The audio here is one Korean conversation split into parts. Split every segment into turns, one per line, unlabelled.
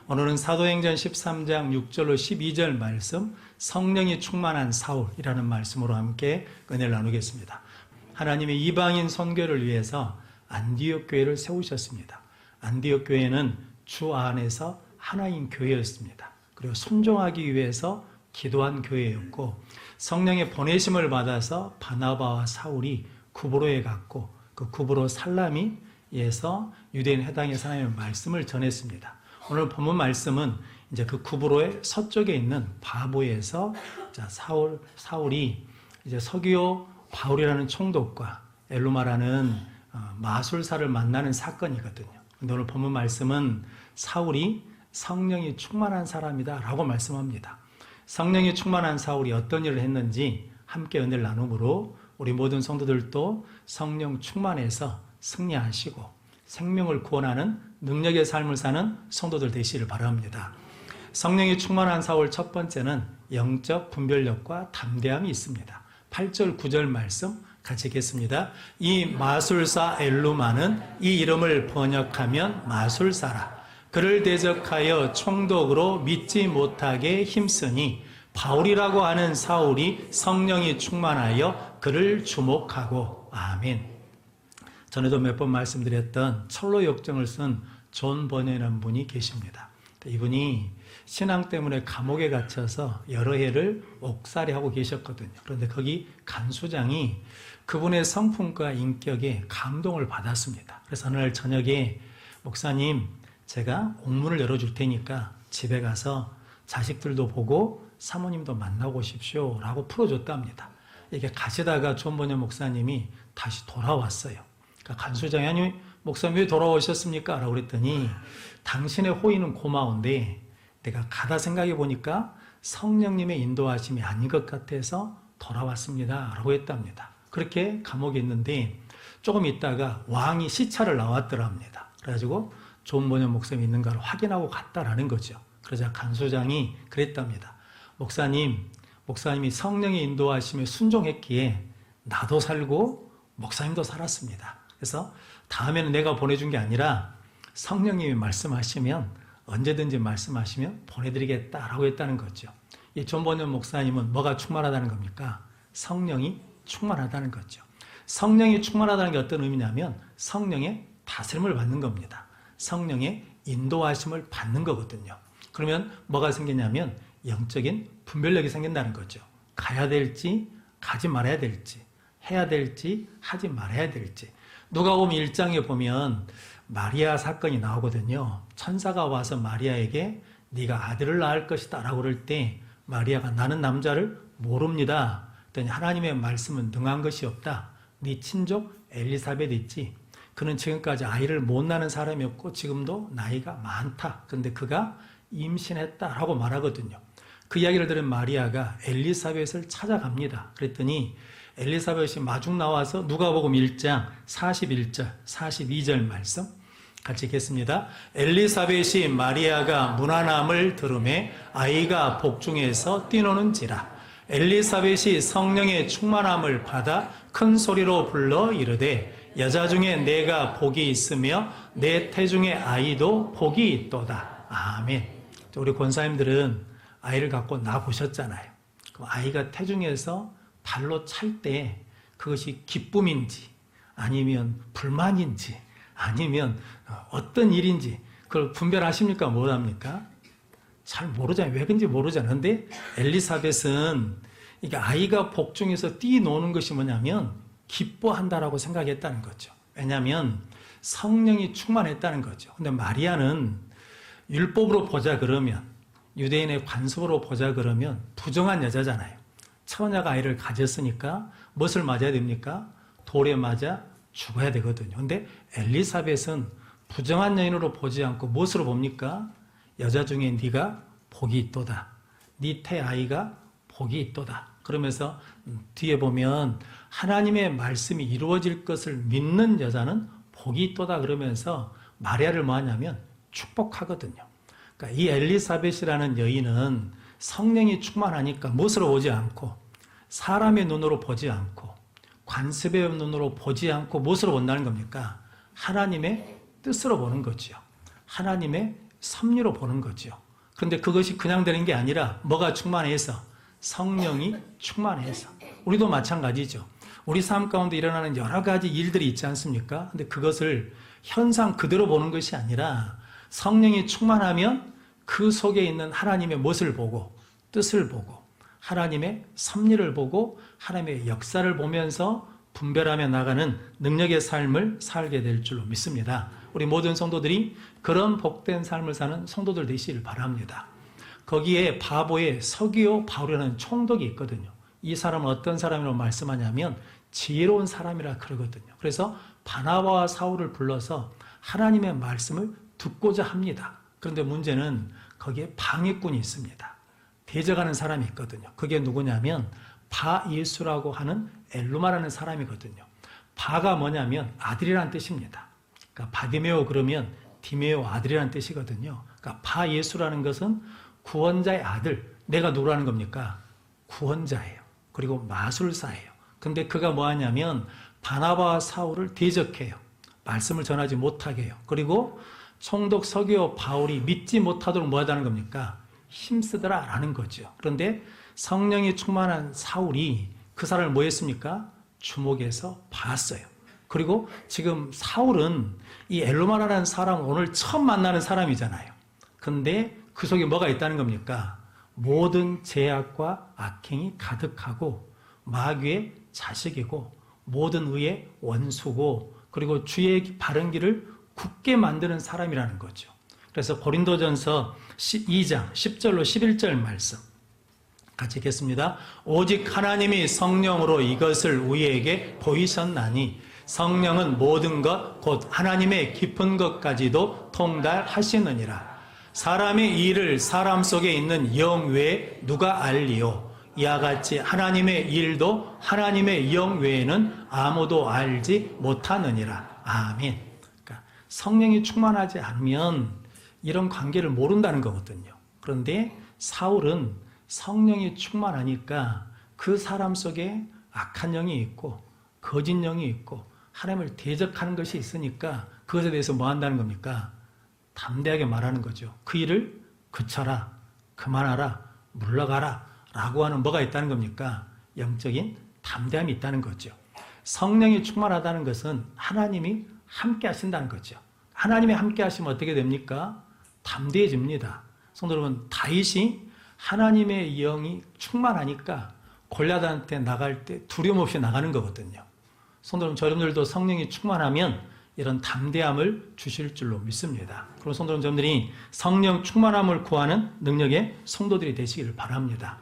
오늘은 사도행전 13장 6절로 12절 말씀, 성령이 충만한 사울이라는 말씀으로 함께 은혜를 나누겠습니다. 하나님의 이방인 선교를 위해서 안디옥 교회를 세우셨습니다. 안디옥 교회는 주 안에서 하나인 교회였습니다. 그리고 순종하기 위해서 기도한 교회였고, 성령의 보내심을 받아서 바나바와 사울이 구브로에 갔고, 그 구브로 살라미에서 유대인 회당에서 하나님의 말씀을 전했습니다. 오늘 본문 말씀은 이제 그 구브로의 서쪽에 있는 바보에서 사울이 이제 서기오 바울이라는 총독과 엘루마라는 마술사를 만나는 사건이거든요. 근데 오늘 본문 말씀은 사울이 성령이 충만한 사람이다 라고 말씀합니다. 성령이 충만한 사울이 어떤 일을 했는지 함께 은혜를 나눔으로 우리 모든 성도들도 성령 충만해서 승리하시고 생명을 구원하는 능력의 삶을 사는 성도들 되시기를 바랍니다. 성령이 충만한 사울 첫 번째는 영적 분별력과 담대함이 있습니다. 8절 9절 말씀 같이 읽겠습니다. 이 마술사 엘루마는 이 이름을 번역하면 마술사라. 그를 대적하여 총독으로 믿지 못하게 힘쓰니 바울이라고 하는 사울이 성령이 충만하여 그를 주목하고. 아멘. 전에도 몇 번 말씀드렸던 철로 역정을 쓴 존 버넷이라는 분이 계십니다. 이분이 신앙 때문에 감옥에 갇혀서 여러 해를 옥살이하고 계셨거든요. 그런데 거기 간수장이 그분의 성품과 인격에 감동을 받았습니다. 그래서 어느 날 저녁에 목사님, 제가 옥문을 열어줄 테니까 집에 가서 자식들도 보고 사모님도 만나고 오십시오 라고 풀어줬답니다. 이게 가시다가 존 버넷 목사님이 다시 돌아왔어요. 그러니까 간수장이 아니 목사님 왜 돌아오셨습니까? 라고 그랬더니 당신의 호의는 고마운데 내가 가다 생각해 보니까 성령님의 인도하심이 아닌 것 같아서 돌아왔습니다 라고 했답니다. 그렇게 감옥에 있는데 조금 있다가 왕이 시차를 나왔더랍니다. 그래가지고 존 버넷 목사님이 있는가를 확인하고 갔다라는 거죠. 그러자 간수장이 그랬답니다. 목사님이 성령의 인도하심에 순종했기에 나도 살고 목사님도 살았습니다. 그래서 다음에는 내가 보내준 게 아니라 성령님이 말씀하시면 언제든지 말씀하시면 보내드리겠다라고 했다는 거죠. 이 존 버넷 목사님은 뭐가 충만하다는 겁니까? 성령이 충만하다는 거죠. 성령이 충만하다는 게 어떤 의미냐면 성령의 다스림을 받는 겁니다. 성령의 인도하심을 받는 거거든요. 그러면 뭐가 생기냐면 영적인 분별력이 생긴다는 거죠. 가야 될지 가지 말아야 될지, 해야 될지 하지 말아야 될지. 누가복음 1장에 보면 마리아 사건이 나오거든요. 천사가 와서 마리아에게 네가 아들을 낳을 것이다 라고 그럴 때 마리아가 나는 남자를 모릅니다. 그랬더니 하나님의 말씀은 능한 것이 없다. 네 친족 엘리사벳 있지. 그는 지금까지 아이를 못 낳는 사람이었고 지금도 나이가 많다. 그런데 그가 임신했다라고 말하거든요. 그 이야기를 들은 마리아가 엘리사벳을 찾아갑니다. 그랬더니 엘리사벳이 마중 나와서 누가복음 1장 41절, 42절 말씀 같이 읽겠습니다. 엘리사벳이 마리아가 무난함을 들음에 아이가 복중에서 뛰노는지라. 엘리사벳이 성령의 충만함을 받아 큰 소리로 불러 이르되 여자 중에 내가 복이 있으며 내 태중의 아이도 복이 있도다. 아멘. 우리 권사님들은 아이를 갖고 낳아보셨잖아요. 그럼 아이가 태중에서 발로 찰 때 그것이 기쁨인지 아니면 불만인지 아니면 어떤 일인지 그걸 분별하십니까? 못합니까? 잘 모르잖아요. 왜 그런지 모르잖아요. 근데 엘리사벳은 이게 아이가 복중에서 뛰노는 것이 뭐냐면 기뻐한다라고 생각했다는 거죠. 왜냐하면 성령이 충만했다는 거죠. 근데 마리아는 율법으로 보자 그러면 유대인의 관습으로 보자 그러면 부정한 여자잖아요. 처녀가 아이를 가졌으니까 무엇을 맞아야 됩니까? 돌에 맞아 죽어야 되거든요. 근데 엘리사벳은 부정한 여인으로 보지 않고 무엇으로 봅니까? 여자 중에 네가 복이 있도다. 네 태 아이가 복이 있도다. 그러면서 뒤에 보면 하나님의 말씀이 이루어질 것을 믿는 여자는 복이 있도다 그러면서 마리아를 뭐 하냐면 축복하거든요. 그러니까 이 엘리사벳이라는 여인은 성령이 충만하니까 무엇으로 보지 않고 사람의 눈으로 보지 않고 관습의 눈으로 보지 않고 무엇으로 본다는 겁니까? 하나님의 뜻으로 보는 거죠. 하나님의 섭리로 보는 거죠. 그런데 그것이 그냥 되는 게 아니라 뭐가 충만해서? 성령이 충만해서. 우리도 마찬가지죠. 우리 삶 가운데 일어나는 여러 가지 일들이 있지 않습니까? 근데 그것을 현상 그대로 보는 것이 아니라 성령이 충만하면 그 속에 있는 하나님의 멋을 보고 뜻을 보고 하나님의 섭리를 보고 하나님의 역사를 보면서 분별하며 나가는 능력의 삶을 살게 될 줄로 믿습니다. 우리 모든 성도들이 그런 복된 삶을 사는 성도들 되시길 바랍니다. 거기에 바보의 서기오 바울이라는 총독이 있거든요. 이 사람은 어떤 사람이라고 말씀하냐면 지혜로운 사람이라 그러거든요. 그래서 바나바와 사울을 불러서 하나님의 말씀을 듣고자 합니다. 그런데 문제는 거기에 방해꾼이 있습니다. 대적하는 사람이 있거든요. 그게 누구냐면 바예수라고 하는 엘루마라는 사람이거든요. 바가 뭐냐면 아들이라는 뜻입니다. 그러니까 바디메오 그러면 디메오 아들이라는 뜻이거든요. 그러니까 바예수라는 것은 구원자의 아들. 내가 누구라는 겁니까? 구원자예요. 그리고 마술사예요. 근데 그가 뭐 하냐면 바나바와 사울을 대적해요. 말씀을 전하지 못하게 해요. 그리고 총독 서기오 바울이 믿지 못하도록 뭐 하다는 겁니까? 힘쓰더라 라는 거죠. 그런데 성령이 충만한 사울이 그 사람을 뭐 했습니까? 주목해서 봤어요. 그리고 지금 사울은 이 엘루마라는 사람을 오늘 처음 만나는 사람이잖아요. 근데 그 속에 뭐가 있다는 겁니까? 모든 죄악과 악행이 가득하고 마귀의 자식이고 모든 의의 원수고 그리고 주의 바른 길을 굳게 만드는 사람이라는 거죠. 그래서 고린도전서 2장 10절로 11절 말씀 같이 읽겠습니다. 오직 하나님이 성령으로 이것을 우리에게 보이셨나니 성령은 모든 것 곧 하나님의 깊은 것까지도 통달하시느니라. 사람의 일을 사람 속에 있는 영 외에 누가 알리요? 이와 같이 하나님의 일도 하나님의 영 외에는 아무도 알지 못하느니라. 아멘. 그러니까 성령이 충만하지 않으면 이런 관계를 모른다는 거거든요. 그런데 사울은 성령이 충만하니까 그 사람 속에 악한 영이 있고 거짓 영이 있고 하나님을 대적하는 것이 있으니까 그것에 대해서 뭐 한다는 겁니까? 담대하게 말하는 거죠. 그 일을 그쳐라, 그만하라, 물러가라 라고 하는 뭐가 있다는 겁니까? 영적인 담대함이 있다는 거죠. 성령이 충만하다는 것은 하나님이 함께 하신다는 거죠. 하나님이 함께 하시면 어떻게 됩니까? 담대해집니다. 성도 여러분, 다윗이 하나님의 영이 충만하니까 골리앗한테 나갈 때 두려움 없이 나가는 거거든요. 성도 여러분, 저러분들도 성령이 충만하면 이런 담대함을 주실 줄로 믿습니다. 그럼 성도 여러분들이 성령 충만함을 구하는 능력의 성도들이 되시기를 바랍니다.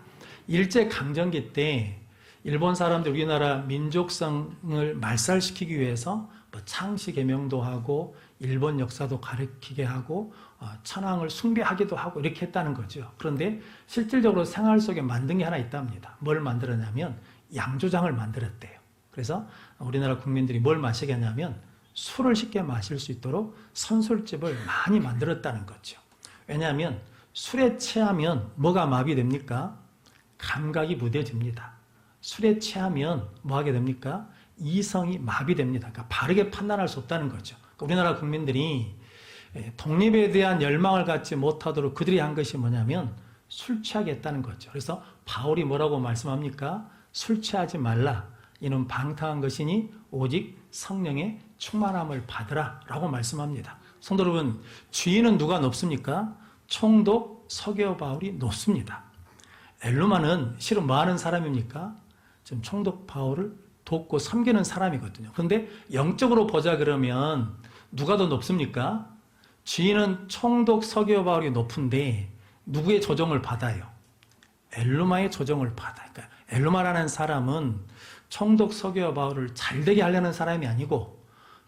일제강점기 때 일본 사람들 우리나라 민족성을 말살시키기 위해서 뭐 창씨개명도 하고 일본 역사도 가르치게 하고 천황을 숭배하기도 하고 이렇게 했다는 거죠. 그런데 실질적으로 생활 속에 만든 게 하나 있답니다. 뭘 만들었냐면 양조장을 만들었대요. 그래서 우리나라 국민들이 뭘 마시겠냐면 술을 쉽게 마실 수 있도록 선술집을 많이 만들었다는 거죠. 왜냐하면 술에 취하면 뭐가 마비됩니까? 감각이 무뎌집니다. 술에 취하면 뭐 하게 됩니까? 이성이 마비됩니다. 그러니까 바르게 판단할 수 없다는 거죠. 우리나라 국민들이 독립에 대한 열망을 갖지 못하도록 그들이 한 것이 뭐냐면 술 취하게 했다는 거죠. 그래서 바울이 뭐라고 말씀합니까? 술 취하지 말라. 이는 방탕한 것이니 오직 성령의 충만함을 받으라 라고 말씀합니다. 성도 여러분, 주인은 누가 높습니까? 총독 서기오 바울이 높습니다. 엘루마는 실은 뭐 하는 사람입니까? 지금 총독 바울을 돕고 섬기는 사람이거든요. 그런데 영적으로 보자 그러면 누가 더 높습니까? 주인은 총독 서기오 바울이 높은데 누구의 조정을 받아요? 엘루마의 조정을 받아요. 그러니까 엘루마라는 사람은 총독 서기오 바울을 잘되게 하려는 사람이 아니고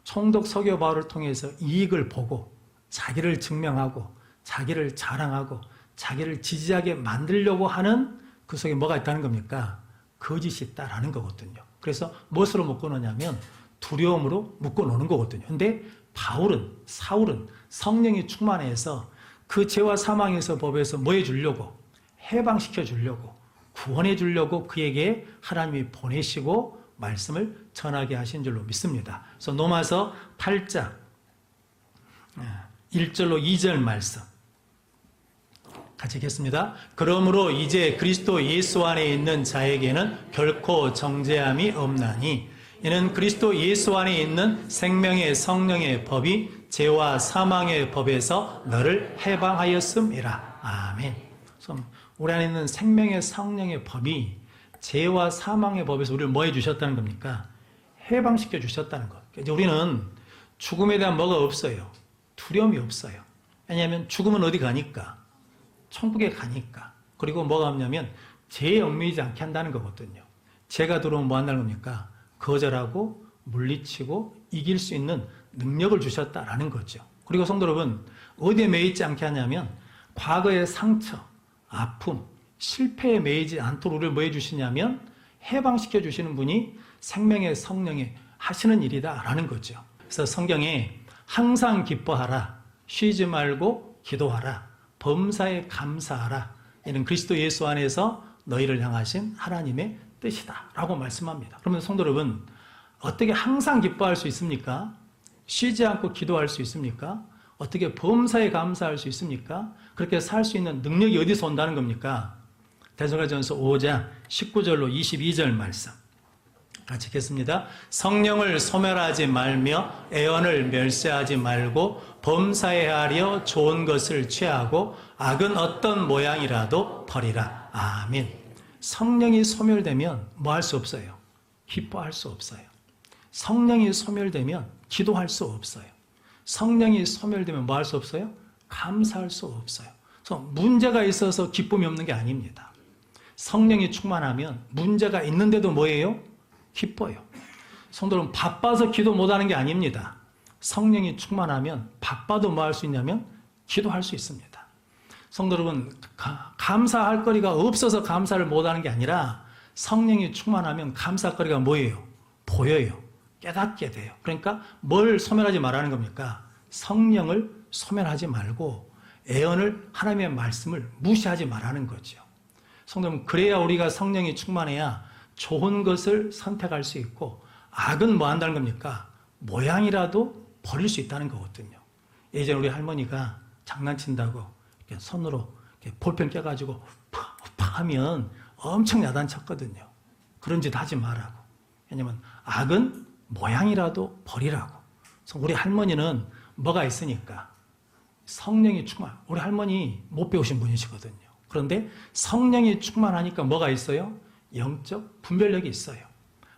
총독 서기오 바울을 통해서 이익을 보고 자기를 증명하고 자기를 자랑하고 자기를 지지하게 만들려고 하는 그 속에 뭐가 있다는 겁니까? 거짓이 있다라는 거거든요. 그래서 무엇으로 묶어놓냐면 두려움으로 묶어놓는 거거든요. 근데 사울은 성령이 충만해서 그 죄와 사망에서 법에서 뭐 해주려고? 해방시켜 주려고, 구원해 주려고 그에게 하나님이 보내시고 말씀을 전하게 하신 줄로 믿습니다. 그래서 로마서 8장 1절로 2절 말씀 같이 읽겠습니다. 그러므로 이제 그리스도 예수 안에 있는 자에게는 결코 정죄함이 없나니 이는 그리스도 예수 안에 있는 생명의 성령의 법이 죄와 사망의 법에서 너를 해방하였음이라. 아멘. 우리 안에 있는 생명의 성령의 법이 죄와 사망의 법에서 우리를 뭐 해주셨다는 겁니까? 해방시켜 주셨다는 것. 이제 우리는 죽음에 대한 뭐가 없어요. 두려움이 없어요. 왜냐하면 죽음은 어디 가니까? 천국에 가니까. 그리고 뭐가 없냐면 죄에 얽매이지 않게 한다는 거거든요. 죄가 들어오면 뭐 한다는 겁니까? 거절하고 물리치고 이길 수 있는 능력을 주셨다라는 거죠. 그리고 성도 여러분, 어디에 매이지 않게 하냐면 과거의 상처, 아픔, 실패에 매이지 않도록 우리를 뭐 해주시냐면 해방시켜 주시는 분이 생명의 성령이 하시는 일이다라는 거죠. 그래서 성경에 항상 기뻐하라, 쉬지 말고 기도하라, 범사에 감사하라, 이는 그리스도 예수 안에서 너희를 향하신 하나님의 뜻이다 라고 말씀합니다. 그러면 성도 여러분, 어떻게 항상 기뻐할 수 있습니까? 쉬지 않고 기도할 수 있습니까? 어떻게 범사에 감사할 수 있습니까? 그렇게 살 수 있는 능력이 어디서 온다는 겁니까? 데살로니가전서 5장 19절로 22절 말씀 같이 읽겠습니다. 성령을 소멸하지 말며 애언을 멸시하지 말고 범사에 하려 좋은 것을 취하고 악은 어떤 모양이라도 버리라. 아멘. 성령이 소멸되면 뭐 할 수 없어요? 기뻐할 수 없어요. 성령이 소멸되면 기도할 수 없어요. 성령이 소멸되면 뭐 할 수 없어요? 감사할 수 없어요. 그래서 문제가 있어서 기쁨이 없는 게 아닙니다. 성령이 충만하면 문제가 있는데도 뭐예요? 기뻐요. 성도는 바빠서 기도 못하는 게 아닙니다. 성령이 충만하면 바빠도 뭐 할 수 있냐면 기도할 수 있습니다. 성도 여러분, 감사할 거리가 없어서 감사를 못하는 게 아니라 성령이 충만하면 감사거리가 뭐예요? 보여요. 깨닫게 돼요. 그러니까 뭘 소멸하지 말라는 겁니까? 성령을 소멸하지 말고 애언을, 하나님의 말씀을 무시하지 말라는 거죠. 성도 여러분, 그래야 우리가 성령이 충만해야 좋은 것을 선택할 수 있고 악은 뭐 한다는 겁니까? 모양이라도 버릴 수 있다는 거거든요. 예전에 우리 할머니가 장난친다고 이렇게 손으로 이렇게 볼펜 껴가지고 팍 하면 엄청 야단쳤거든요. 그런 짓 하지 말라고. 왜냐면 악은 모양이라도 버리라고. 그래서 우리 할머니는 뭐가 있으니까 성령이 충만. 우리 할머니 못 배우신 분이시거든요. 그런데 성령이 충만하니까 뭐가 있어요? 영적 분별력이 있어요.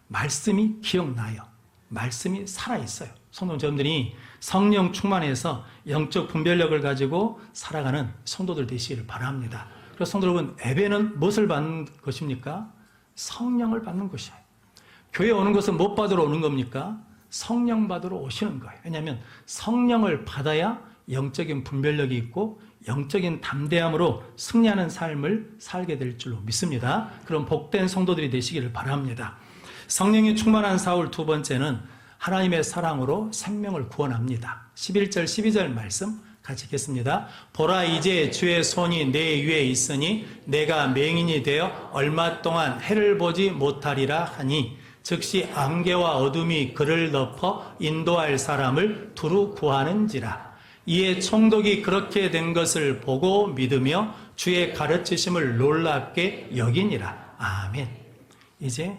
말씀이 기억나요. 말씀이 살아있어요. 성도님들이 성령 충만해서 영적 분별력을 가지고 살아가는 성도들 되시기를 바랍니다. 그래서 성도 여러분, 예배는 무엇을 받는 것입니까? 성령을 받는 것이에요. 교회 오는 것은 못 받으러 오는 겁니까? 성령 받으러 오시는 거예요. 왜냐하면 성령을 받아야 영적인 분별력이 있고 영적인 담대함으로 승리하는 삶을 살게 될 줄로 믿습니다. 그럼 복된 성도들이 되시기를 바랍니다. 성령이 충만한 사울 두 번째는 하나님의 사랑으로 생명을 구원합니다. 11절 12절 말씀 같이 읽겠습니다. 보라, 이제 주의 손이 내 위에 있으니 내가 맹인이 되어 얼마 동안 해를 보지 못하리라 하니 즉시 안개와 어둠이 그를 덮어 인도할 사람을 두루 구하는지라. 이에 총독이 그렇게 된 것을 보고 믿으며 주의 가르치심을 놀랍게 여기니라. 아멘. 이제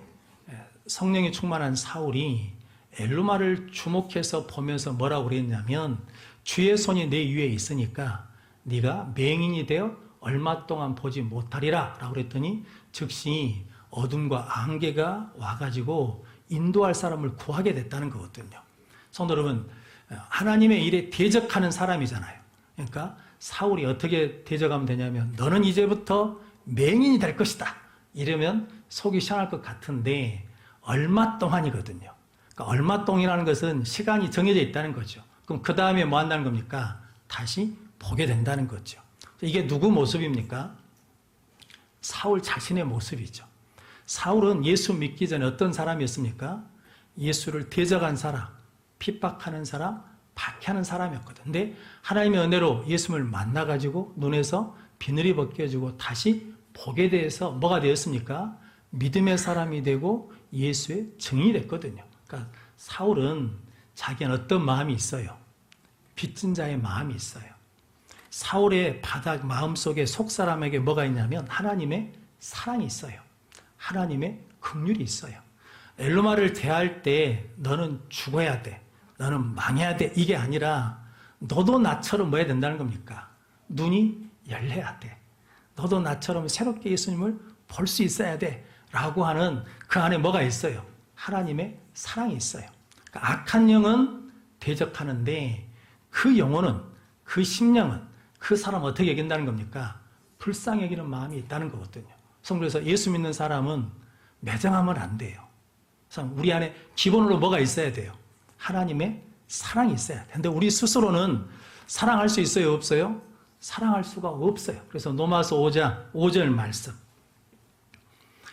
성령이 충만한 사울이 엘루마를 주목해서 보면서 뭐라고 그랬냐면 주의 손이 내 위에 있으니까 네가 맹인이 되어 얼마 동안 보지 못하리라 라고 그랬더니 즉시 어둠과 안개가 와가지고 인도할 사람을 구하게 됐다는 거거든요. 성도 여러분, 하나님의 일에 대적하는 사람이잖아요. 그러니까 사울이 어떻게 대적하면 되냐면 너는 이제부터 맹인이 될 것이다 이러면 속이 시원할 것 같은데 얼마 동안이거든요. 그러니까 얼마 동이라는 것은 시간이 정해져 있다는 거죠. 그럼 그 다음에 뭐 한다는 겁니까? 다시 보게 된다는 거죠. 이게 누구 모습입니까? 사울 자신의 모습이죠. 사울은 예수 믿기 전에 어떤 사람이었습니까? 예수를 대적한 사람, 핍박하는 사람, 박해하는 사람이었거든. 근데 하나님의 은혜로 예수를 만나가지고 눈에서 비늘이 벗겨지고 다시 보게 돼서 뭐가 되었습니까? 믿음의 사람이 되고 예수의 증인이 됐거든요. 그러니까 사울은 자기는 어떤 마음이 있어요? 빚진 자의 마음이 있어요. 사울의 바닥 마음속에 속사람에게 뭐가 있냐면 하나님의 사랑이 있어요. 하나님의 긍휼이 있어요. 엘로마를 대할 때 너는 죽어야 돼. 너는 망해야 돼. 이게 아니라 너도 나처럼 뭐 해야 된다는 겁니까? 눈이 열려야 돼. 너도 나처럼 새롭게 예수님을 볼 수 있어야 돼. 라고 하는 그 안에 뭐가 있어요? 하나님의 사랑이 있어요. 그러니까 악한 영은 대적하는데 그 영혼은, 그 심령은 그 사람 어떻게 여긴다는 겁니까? 불쌍히 여기는 마음이 있다는 거거든요. 그래서 예수 믿는 사람은 매장하면 안 돼요. 그래서 우리 안에 기본으로 뭐가 있어야 돼요? 하나님의 사랑이 있어야 돼. 근데 우리 스스로는 사랑할 수 있어요? 없어요? 사랑할 수가 없어요. 그래서 로마서 5장 5절 말씀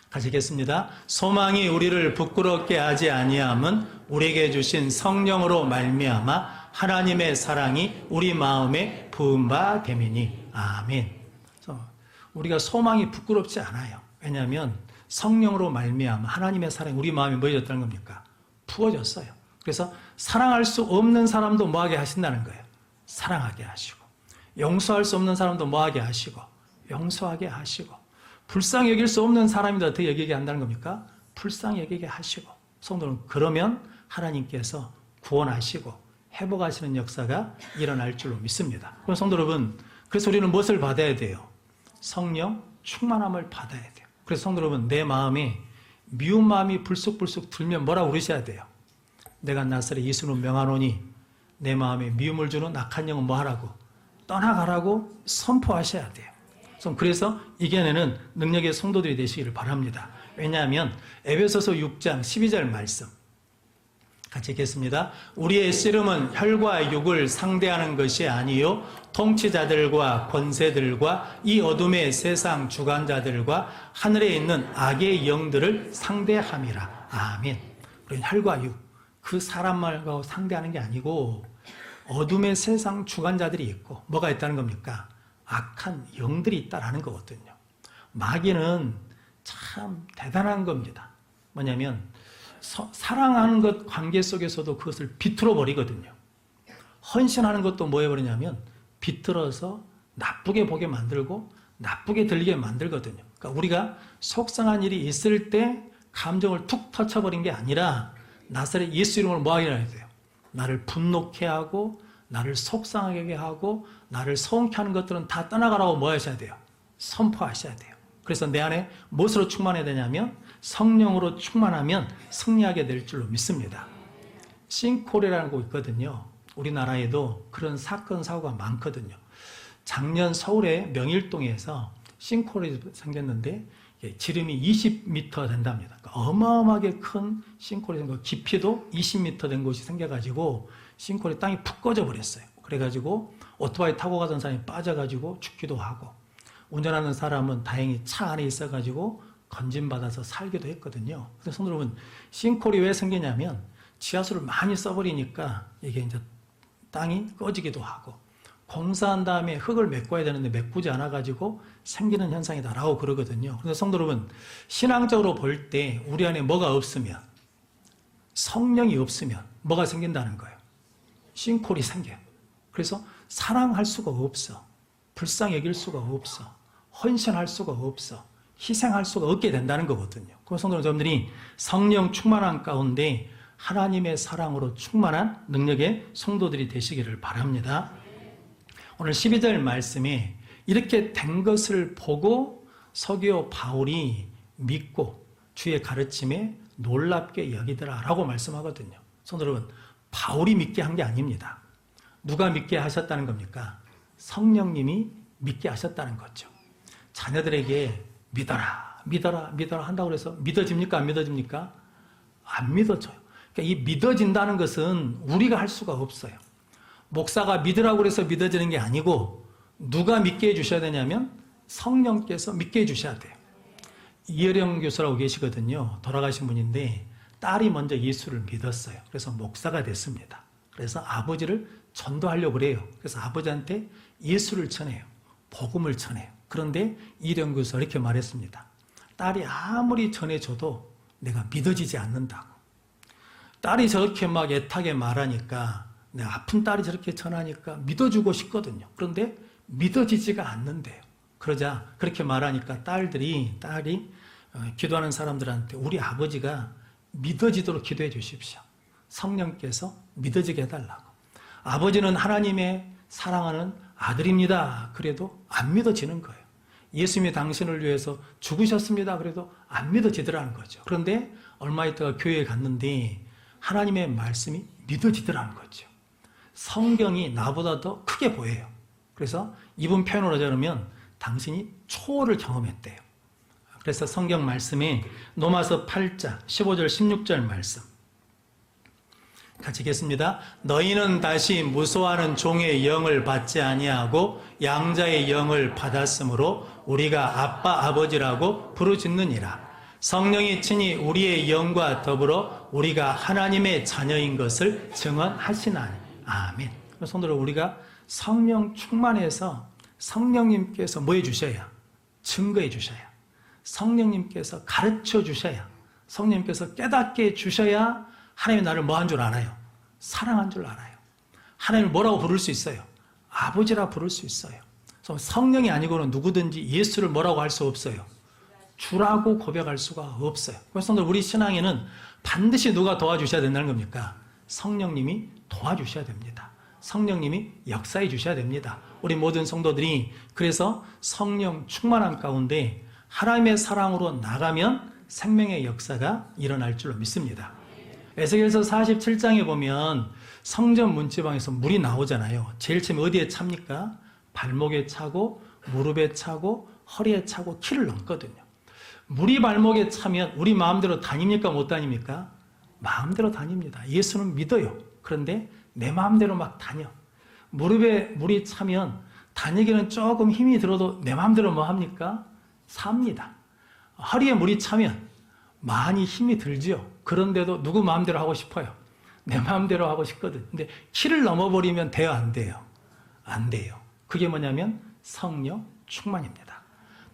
같이 읽겠습니다. 소망이 우리를 부끄럽게 하지 아니함은 우리에게 주신 성령으로 말미암아 하나님의 사랑이 우리 마음에 부은 바 됨이니. 아멘. 그래서 우리가 소망이 부끄럽지 않아요. 왜냐하면 성령으로 말미암아 하나님의 사랑이 우리 마음에 뭐해졌다는 겁니까? 부어졌어요. 그래서 사랑할 수 없는 사람도 뭐하게 하신다는 거예요? 사랑하게 하시고, 용서할 수 없는 사람도 뭐하게 하시고, 용서하게 하시고, 불쌍히 여길 수 없는 사람이도 어떻게 여기게 한다는 겁니까? 불쌍히 여기게 하시고. 성도는 그러면 하나님께서 구원하시고 회복하시는 역사가 일어날 줄로 믿습니다. 그럼 성도 여러분, 그래서 우리는 무엇을 받아야 돼요? 성령 충만함을 받아야 돼요. 그래서 성도 여러분, 내 마음에 미운 마음이 불쑥불쑥 들면 뭐라고 그러셔야 돼요? 내가 나사렛 예수로 명하노니 내 마음에 미움을 주는 악한 영은 뭐 하라고? 떠나가라고 선포하셔야 돼요. 그래서 이겨내는 능력의 성도들이 되시기를 바랍니다. 왜냐하면 에베소서 6장 12절 말씀 같이 읽겠습니다. 우리의 씨름은 혈과 육을 상대하는 것이 아니요 통치자들과 권세들과 이 어둠의 세상 주관자들과 하늘에 있는 악의 영들을 상대함이라. 아멘. 우리는 혈과 육, 그 사람말과 상대하는 게 아니고 어둠의 세상 주관자들이 있고 뭐가 있다는 겁니까? 악한 영들이 있다라는 거거든요. 마귀는 참 대단한 겁니다. 뭐냐면 사랑하는 것 관계 속에서도 그것을 비틀어 버리거든요. 헌신하는 것도 뭐 해버리냐면 비틀어서 나쁘게 보게 만들고 나쁘게 들리게 만들거든요. 그러니까 우리가 속상한 일이 있을 때 감정을 툭 터쳐버린 게 아니라 나사렛 예수 이름으로 뭐 하게 돼요? 나를 분노케 하고 나를 속상하게 하고 나를 서운케 하는 것들은 다 떠나가라고 뭐 하셔야 돼요? 선포하셔야 돼요. 그래서 내 안에 무엇으로 충만해야 되냐면 성령으로 충만하면 승리하게 될 줄로 믿습니다. 싱콜이라는 곳 있거든요. 우리나라에도 그런 사건 사고가 많거든요. 작년 서울의 명일동에서 싱콜이 생겼는데 지름이 20m 된답니다. 그러니까 어마어마하게 큰 싱콜이 생겨 깊이도 20m 된 곳이 생겨가지고 싱콜이 땅이 푹 꺼져 버렸어요. 그래가지고 오토바이 타고 가던 사람이 빠져가지고 죽기도 하고 운전하는 사람은 다행히 차 안에 있어가지고 건진받아서 살기도 했거든요. 그래서 성도 여러분, 싱콜이 왜 생기냐면 지하수를 많이 써버리니까 이게 이제 땅이 꺼지기도 하고 공사한 다음에 흙을 메꿔야 되는데 메꾸지 않아가지고 생기는 현상이다라고 그러거든요. 그래서 성도 여러분, 신앙적으로 볼 때 우리 안에 뭐가 없으면, 성령이 없으면 뭐가 생긴다는 거예요? 싱콜이 생겨요. 그래서 사랑할 수가 없어. 불쌍히 여길 수가 없어. 헌신할 수가 없어. 희생할 수가 없게 된다는 거거든요. 그래서 성도 여러분들이 성령 충만한 가운데 하나님의 사랑으로 충만한 능력의 성도들이 되시기를 바랍니다. 오늘 12절 말씀에 이렇게 된 것을 보고 서기오 바울이 믿고 주의 가르침에 놀랍게 여기더라라고 말씀하거든요. 성도 여러분, 바울이 믿게 한 게 아닙니다. 누가 믿게 하셨다는 겁니까? 성령님이 믿게 하셨다는 거죠. 자녀들에게 믿어라, 믿어라, 믿어라 한다고 해서 믿어집니까? 안 믿어집니까? 안 믿어져요. 그러니까 이 믿어진다는 것은 우리가 할 수가 없어요. 목사가 믿으라고 해서 믿어지는 게 아니고 누가 믿게 해주셔야 되냐면 성령께서 믿게 해주셔야 돼요. 이혜령 교수라고 계시거든요. 돌아가신 분인데 딸이 먼저 예수를 믿었어요. 그래서 목사가 됐습니다. 그래서 아버지를 전도하려고 그래요. 그래서 아버지한테 예수를 전해요. 복음을 전해요. 그런데 이혜령 교수가 이렇게 말했습니다. 딸이 아무리 전해줘도 내가 믿어지지 않는다고. 딸이 저렇게 막 애타게 말하니까 내 아픈 딸이 저렇게 전하니까 믿어주고 싶거든요. 그런데 믿어지지가 않는데요. 그러자 그렇게 말하니까 딸이 기도하는 사람들한테 우리 아버지가 믿어지도록 기도해 주십시오. 성령께서 믿어지게 해달라고. 아버지는 하나님의 사랑하는 아들입니다. 그래도 안 믿어지는 거예요. 예수님이 당신을 위해서 죽으셨습니다. 그래도 안 믿어지더라는 거죠. 그런데 얼마 있다가 교회에 갔는데 하나님의 말씀이 믿어지더라는 거죠. 성경이 나보다 더 크게 보여요. 그래서 이분 표현으로 하자면 당신이 초월을 경험했대요. 그래서 성경 말씀에 로마서 8장 15절 16절 말씀 같이 읽겠습니다. 너희는 다시 무소하는 종의 영을 받지 아니하고 양자의 영을 받았으므로 우리가 아빠 아버지라고 부르짖느니라. 성령이 친히 우리의 영과 더불어 우리가 하나님의 자녀인 것을 증언하시나니. 아멘. 성도들, 우리가 성령 충만해서 성령님께서 뭐 해주셔야? 증거해 주셔야. 성령님께서 가르쳐 주셔야. 성령님께서 깨닫게 해주셔야 하나님이 나를 뭐 한 줄 알아요? 사랑한 줄 알아요. 하나님을 뭐라고 부를 수 있어요? 아버지라 부를 수 있어요. 그래서 성령이 아니고는 누구든지 예수를 뭐라고 할 수 없어요? 주라고 고백할 수가 없어요. 그래서 우리 신앙에는 반드시 누가 도와주셔야 된다는 겁니까? 성령님이 도와주셔야 됩니다. 성령님이 역사해 주셔야 됩니다. 우리 모든 성도들이 그래서 성령 충만함 가운데 하나님의 사랑으로 나가면 생명의 역사가 일어날 줄로 믿습니다. 에스겔서 47장에 보면 성전 문지방에서 물이 나오잖아요. 제일 처음 어디에 찹니까? 발목에 차고 무릎에 차고 허리에 차고 키를 넘거든요. 물이 발목에 차면 우리 마음대로 다닙니까? 못 다닙니까? 마음대로 다닙니다. 예수는 믿어요. 그런데 내 마음대로 막 다녀. 무릎에 물이 차면 다니기는 조금 힘이 들어도 내 마음대로 뭐 합니까? 삽니다. 허리에 물이 차면 많이 힘이 들지요. 그런데도 누구 마음대로 하고 싶어요? 내 마음대로 하고 싶거든. 근데 키를 넘어버리면 돼요, 안 돼요? 안 돼요. 그게 뭐냐면 성령 충만입니다.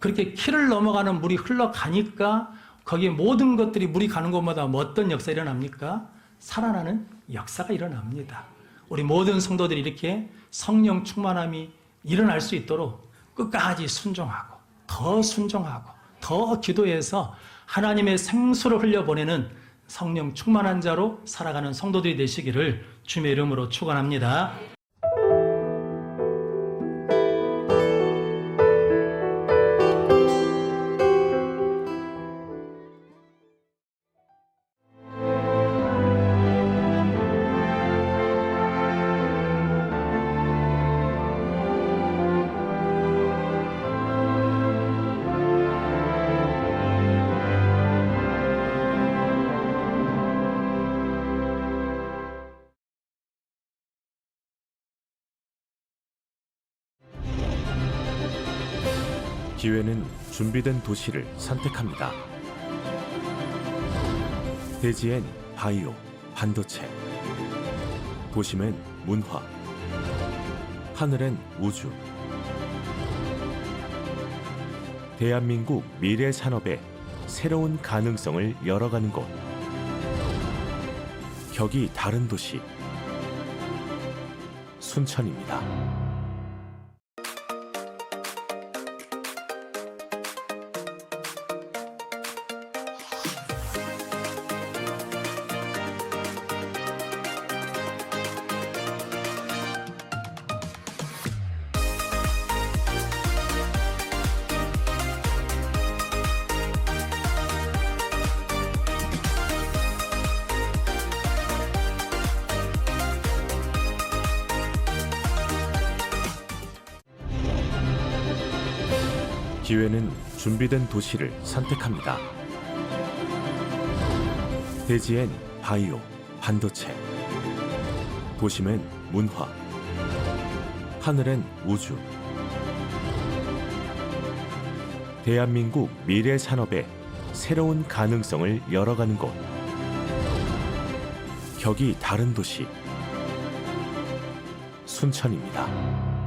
그렇게 키를 넘어가는 물이 흘러가니까 거기에 모든 것들이 물이 가는 곳마다 어떤 역사가 일어납니까? 살아나는 역사가 일어납니다. 우리 모든 성도들이 이렇게 성령 충만함이 일어날 수 있도록 끝까지 순종하고 더 기도해서 하나님의 생수를 흘려보내는 성령 충만한 자로 살아가는 성도들이 되시기를 주님의 이름으로 축원합니다.
기회는 준비된 도시를 선택합니다. 대지엔 바이오, 반도체, 도심엔 문화, 하늘엔 우주. 대한민국 미래 산업의 새로운 가능성을 열어가는 곳. 격이 다른 도시, 순천입니다. 기회는 준비된 도시를 선택합니다. 대지엔 바이오, 반도체, 도심엔 문화, 하늘엔 우주. 대한민국 미래 산업의 새로운 가능성을 열어가는 곳. 격이 다른 도시, 순천입니다.